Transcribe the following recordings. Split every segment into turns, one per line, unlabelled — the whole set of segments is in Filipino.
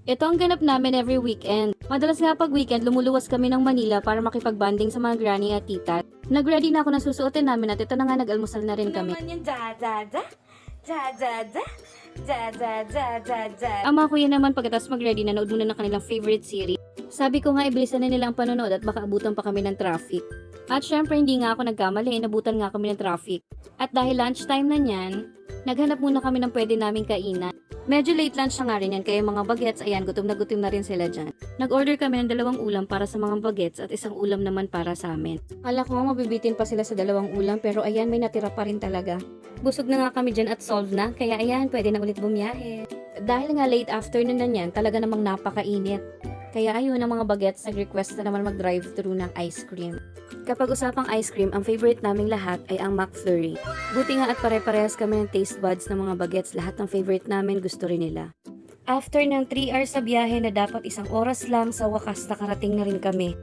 Ito ang ganap namin every weekend. Madalas nga pag weekend, lumuluwas kami ng Manila para makipag-banding sa mga granny at tita. Nag-ready na ako ng susuotin namin at ito na nga nag-almusal na rin kami.
Naman yung ja-ja-ja. Ja-ja-ja. Ja-ja-ja-ja-ja.
Ang mga kuya naman pagkatapos mag-ready, nanood muna ng kanilang favorite series. Sabi ko nga ibilisan na nila ang panonood at baka abutan pa kami ng traffic. At syempre hindi nga ako nagkamali, inabutan nga kami ng traffic. At dahil lunchtime na niyan, naghanap muna kami ng pwede naming kainan. Medyo late lunch na nga rin yan, kaya yung mga bagets, ayan, gutom na rin sila dyan. Nag-order kami ng 2 ulam para sa mga bagets at 1 ulam naman para sa amin. Kala ko nga mabibitin pa sila sa 2 ulam, pero ayan, may natira pa rin talaga. Busog na nga kami dyan at solved na, kaya ayan, pwede na ulit bumiyahe. Dahil nga late afternoon na yan, talaga namang napakainit. Kaya ayun, ang mga bagets nag-request na naman mag-drive-thru ng ice cream. Kapag usapang ice cream, ang favorite naming lahat ay ang McFlurry. Buti nga at pare-parehas kami ng taste buds ng mga bagets, lahat ng favorite namin gusto rin nila. After ng 3 hours sa biyahe na dapat 1 oras lang, sa wakas nakarating na rin kami.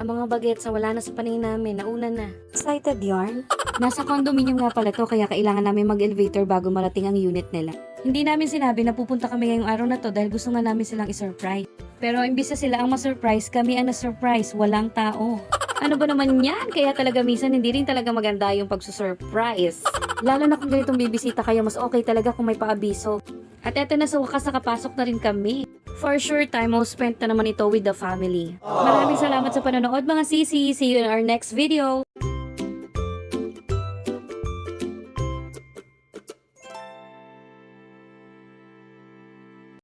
Ang mga bagets na wala na sa paningin namin, nauna na. Excited yarn? Nasa condominium nga pala to, kaya kailangan namin mag-elevator bago marating ang unit nila. Hindi namin sinabi na pupunta kami ngayong araw na to dahil gusto nga namin silang i-surprise. Pero imbis na sila ang ma-surprise, kami ang na-surprise, walang tao. Ano ba naman yan? Kaya talaga minsan hindi rin talaga maganda yung pagsusurprise. Lalo na kung ganitong bibisita kayo, mas okay talaga kung may paabiso. At eto na sa wakas, nakapasok na rin kami. For sure, time well spent na naman ito with the family. Maraming salamat sa panonood mga sisi. See you in our next video.